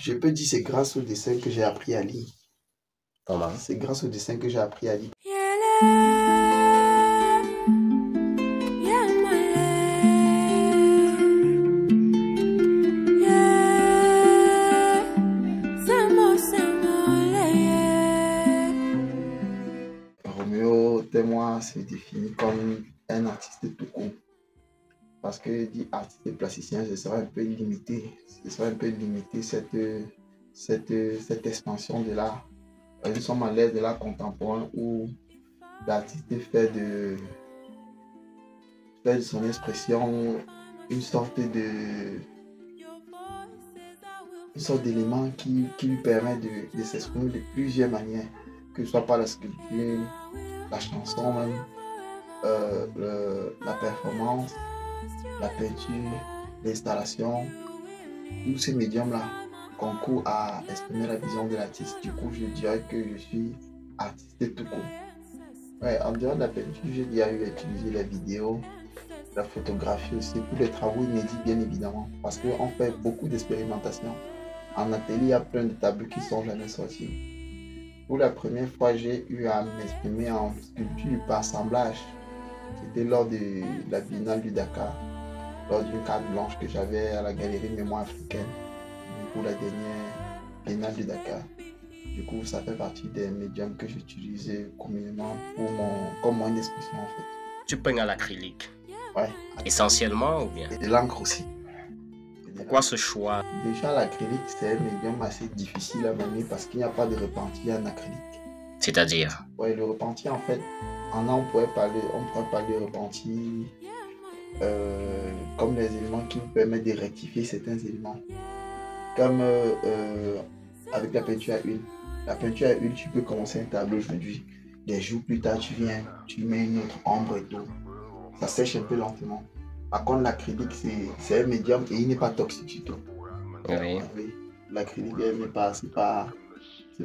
Je peux dire c'est grâce au dessin que j'ai appris à lire. Comment? C'est grâce au dessin que j'ai appris à lire. Roméo Témoin se définit comme un artiste tout court. Parce que dit artiste et plasticien, ce serait un peu limité. Ce serait un peu limité cette expansion de l'art. Nous sommes à l'ère de l'art contemporain où l'artiste fait de son expression une sorte d'élément qui lui permet de s'exprimer de plusieurs manières, que ce soit par la sculpture, la chanson même, la performance, la peinture, l'installation. Tous ces médiums-là concourent à exprimer la vision de l'artiste. Du coup, je dirais que je suis artiste tout court. Ouais, en dehors de la peinture, j'ai déjà eu à utiliser la vidéo, la photographie aussi pour les travaux inédits, bien évidemment, parce qu'on fait beaucoup d'expérimentations. En atelier, il y a plein de tableaux qui sont jamais sortis. Pour la première fois, j'ai eu à m'exprimer en sculpture par assemblage. C'était lors de la Biennale du Dakar, lors d'une carte blanche que j'avais à la Galerie Mémoire africaine pour la dernière Biennale du Dakar. Du coup, ça fait partie des médiums que j'utilise communément comme moyen d'expression en fait. Tu peignes à l'acrylique? Ouais. Essentiellement ou bien? Et de l'encre aussi. Pourquoi ce choix? Déjà, l'acrylique, c'est un médium assez difficile à manier parce qu'il n'y a pas de repentir en acrylique. C'est-à-dire? Ouais, le repentir, en fait, on pourrait parler de repentir comme les éléments qui nous permettent de rectifier certains éléments. Comme avec la peinture à huile. La peinture à huile, tu peux commencer un tableau aujourd'hui. Des jours plus tard, tu viens, tu mets une autre ombre et tout. Ça sèche un peu lentement. Par contre, l'acrylique, c'est un médium et il n'est pas toxique du tout. Oui. Oui. L'acrylique, c'est pas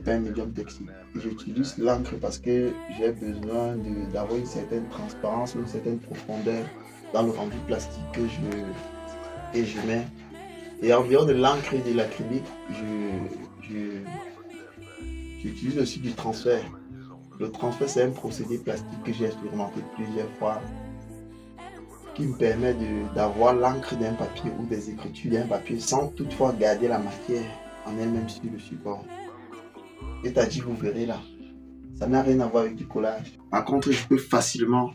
un médium toxique. J'utilise l'encre parce que j'ai besoin d'avoir une certaine transparence, une certaine profondeur dans le rendu plastique que je mets. Et en dehors de l'encre et de l'acrylique, j'utilise aussi du transfert. Le transfert, c'est un procédé plastique que j'ai expérimenté plusieurs fois qui me permet d'avoir l'encre d'un papier ou des écritures d'un papier sans toutefois garder la matière en elle-même sur le support. C'est-à-dire, vous verrez là, ça n'a rien à voir avec du collage. Par contre, je peux facilement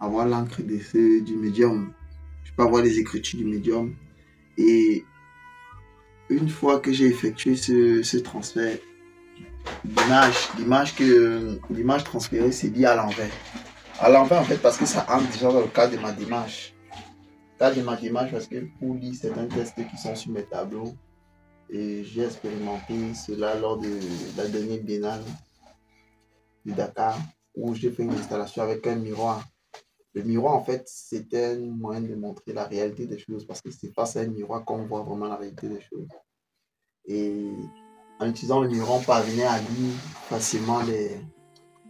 avoir l'encre du médium. Je peux avoir les écritures du médium. Et une fois que j'ai effectué ce transfert, l'image transférée, c'est dit à l'envers. À l'envers, en fait, parce que ça entre déjà dans le cadre de ma démarche. Parce que pour lire certains textes qui sont sur mes tableaux, et j'ai expérimenté cela lors de la dernière biennale du Dakar, où j'ai fait une installation avec un miroir. Le miroir, en fait, c'était un moyen de montrer la réalité des choses, parce que c'est face à un miroir qu'on voit vraiment la réalité des choses. Et en utilisant le miroir, on parvenait à lire facilement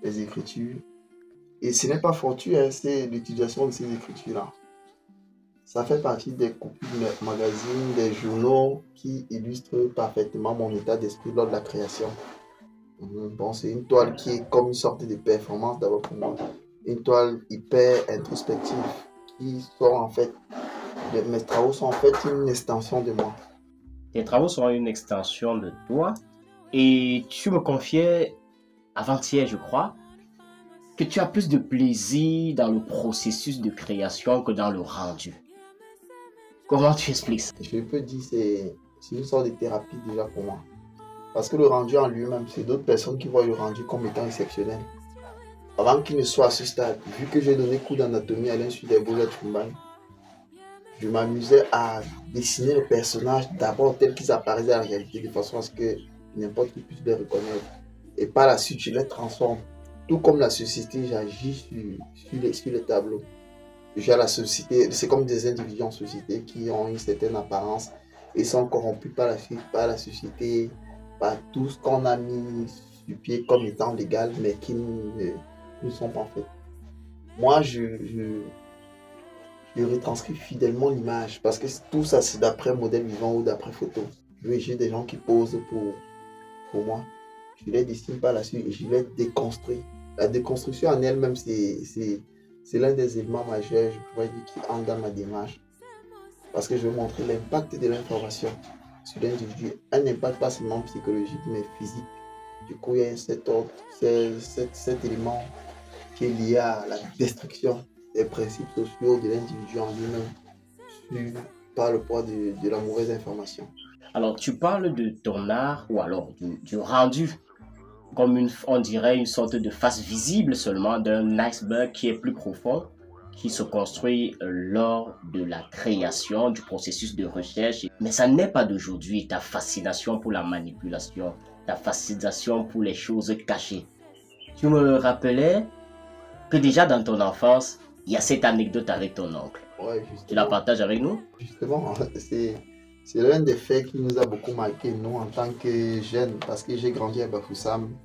les écritures. Et ce n'est pas fortuit, hein, c'est l'utilisation de ces écritures-là. Ça fait partie des copies de magazines, des journaux qui illustrent parfaitement mon état d'esprit lors de la création. Bon, c'est une toile qui est comme une sorte de performance d'abord pour moi. Une toile hyper introspective qui sont en fait, mes travaux sont en fait une extension de moi. Tes travaux sont une extension de toi et tu me confiais avant-hier, je crois, que tu as plus de plaisir dans le processus de création que dans le rendu. Comment tu expliques ça? Je peux dire que c'est une sorte de thérapie déjà pour moi. Parce que le rendu en lui-même, c'est d'autres personnes qui voient le rendu comme étant exceptionnel. Avant qu'il ne soit à ce stade, vu que j'ai donné cours d'anatomie à l'Institut des Beaux-Arts de Chumban, je m'amusais à dessiner les personnages d'abord tels qu'ils apparaissent dans la réalité, de façon à ce que n'importe qui puisse les reconnaître. Et par la suite, je les transforme. Tout comme la société, j'agis sur les tableaux. Déjà, la société, c'est comme des individus en société qui ont une certaine apparence et sont corrompus par la société, par tout ce qu'on a mis sur pied comme étant légal, mais qui ne sont pas faits. Moi, je retranscris fidèlement l'image parce que tout ça, c'est d'après modèle vivant ou d'après photo. Oui, j'ai des gens qui posent pour moi. Je les dessine par la suite et je les déconstruis. La déconstruction en elle-même, c'est l'un des éléments majeurs, je pourrais dire, qui entre dans ma démarche. Parce que je veux montrer l'impact de l'information sur l'individu. Un impact pas seulement psychologique, mais physique. Du coup, il y a cet élément qui est lié à la destruction des principes sociaux de l'individu en lui-même par le poids de la mauvaise information. Alors, tu parles de ton art ou alors du rendu comme on dirait une sorte de face visible seulement d'un iceberg qui est plus profond, qui se construit lors de la création du processus de recherche. Mais ça n'est pas d'aujourd'hui ta fascination pour la manipulation, ta fascination pour les choses cachées. Tu me rappelais que déjà dans ton enfance, il y a cette anecdote avec ton oncle. Ouais, Tu la justement. partages avec nous? Justement, c'est l'un des faits qui nous a beaucoup marqué, nous, en tant que jeunes, parce que j'ai grandi à Bafoussam,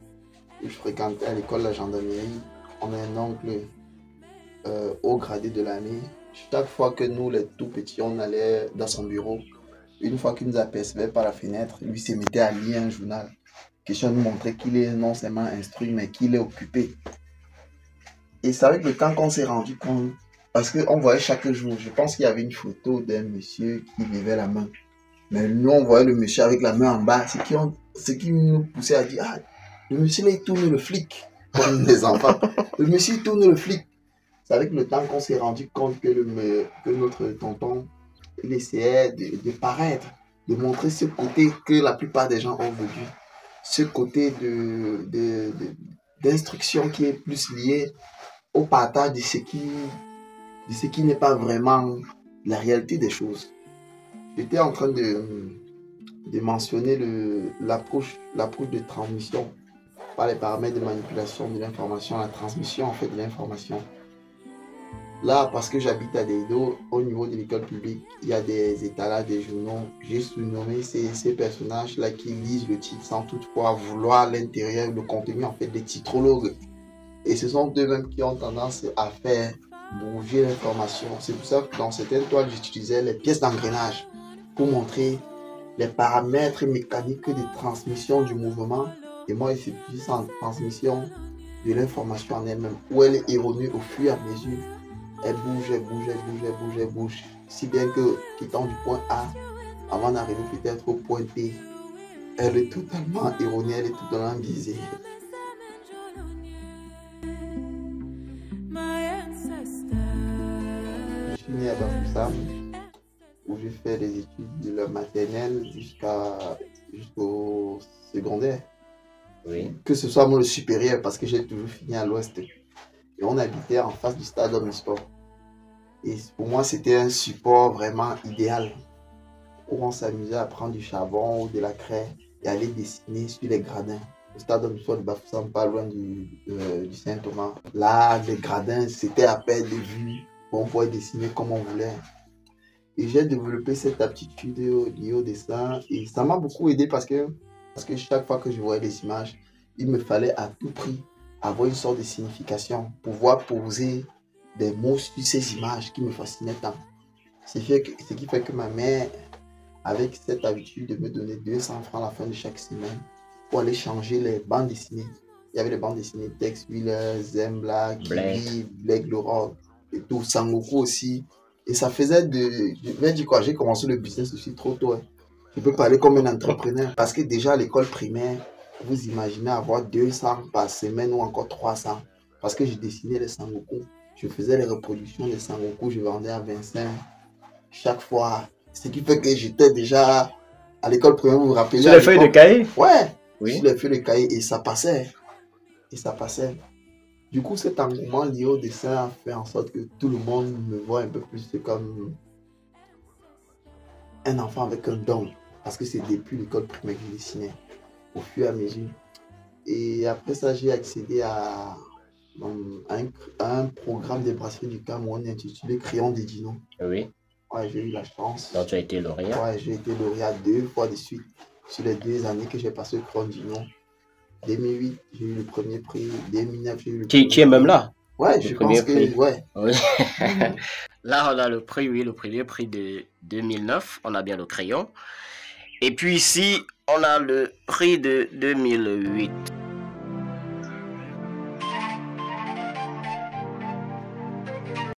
où je fréquentais à l'école de la gendarmerie. On a un oncle haut gradé de l'armée. Chaque fois que nous, les tout petits, on allait dans son bureau, une fois qu'il nous apercevait par la fenêtre, lui se mettait à lire un journal. Question de nous montrer qu'il est non seulement instruit, mais qu'il est occupé. Et c'est avec le temps qu'on s'est rendu compte, parce qu'on voyait chaque jour, je pense qu'il y avait une photo d'un monsieur qui levait la main. Mais nous, on voyait le monsieur avec la main en bas, ce qui nous poussait à dire, ah, le monsieur là, il tourne le flic, comme les enfants. Le monsieur, il tourne le flic. C'est avec le temps qu'on s'est rendu compte que notre tonton, il essayait de paraître, de montrer ce côté que la plupart des gens ont vécu. Ce côté d'instruction qui est plus lié au partage de ce qui n'est pas vraiment la réalité des choses. J'étais en train de mentionner l'approche de transmission par les paramètres de manipulation de l'information, la transmission en fait de l'information. Là, parce que j'habite à Deido, au niveau de l'école publique, il y a des étalages, des journaux. J'ai surnommé ces personnages-là qui lisent le titre sans toutefois vouloir l'intérieur, le contenu, en fait, des titrologues. Et ce sont eux-mêmes qui ont tendance à faire bouger l'information. C'est pour ça que dans certaines toiles, j'utilisais les pièces d'engrenage pour montrer les paramètres mécaniques de transmission du mouvement. Et moi, je suis en transmission de l'information en elle-même, où elle est erronée au fur et à mesure. Elle bouge, elle bouge, elle bouge, elle bouge, elle bouge. Si bien que, quittant du point A, avant d'arriver peut-être au point B, elle est totalement erronée, elle est totalement biaisée. Je suis né à Bafoussam, où j'ai fait les études de la maternelle jusqu'au secondaire. Oui. Que ce soit moi le supérieur, parce que j'ai toujours fini à l'ouest. Et on habitait en face du stade Omnisport. Et pour moi, c'était un support vraiment idéal, où on s'amusait à prendre du charbon ou de la craie et aller dessiner sur les gradins. Le stade Omnisport de Bafoussam, pas loin du Saint-Thomas. Là, les gradins, c'était à perte de vue. On pouvait dessiner comme on voulait. Et j'ai développé cette aptitude liée au dessin. Et ça m'a beaucoup aidé parce que chaque fois que je voyais des images, il me fallait à tout prix avoir une sorte de signification, pouvoir poser des mots sur ces images qui me fascinaient tant. Ce qui fait que ma mère, avec cette habitude de me donner 200 francs à la fin de chaque semaine pour aller changer les bandes dessinées. Il y avait les bandes dessinées Tex Wheeler, Zembla, Kiwi, Black Laurent et tout, Sangoku aussi. Et ça faisait je vais dire quoi, j'ai commencé le business aussi trop tôt. Hein. Je peux parler comme un entrepreneur parce que déjà à l'école primaire, vous imaginez avoir 200 par semaine ou encore 300 parce que je dessinais les Sangoku. Je faisais les reproductions des Sangoku, je vendais à 25 chaque fois. Ce qui fait que j'étais déjà à l'école primaire, vous vous rappelez. Sur les feuilles de cahier? Ouais, oui. Sur les feuilles de cahier et ça passait. Et ça passait. Du coup, cet engouement lié au dessin a fait en sorte que tout le monde me voit un peu plus comme un enfant avec un don. Parce que c'est depuis l'école primaire que je dessinais, au fur et à mesure. Et après ça, j'ai accédé à un programme des brasseries du Cameroun intitulé Crayon des Dinos. Oui. Ouais, j'ai eu la chance. Donc tu as été lauréat? Ouais, j'ai été lauréat 2 fois de suite sur les 2 années que j'ai passé au Crayon des Dinos. 2008, j'ai eu le premier prix. 2009, j'ai eu le premier prix. Qui est même là? Ouais, je pense que, ouais. Oui. Là, on a le prix, oui, le premier prix de 2009. On a bien le crayon. Et puis ici, on a le prix de 2008.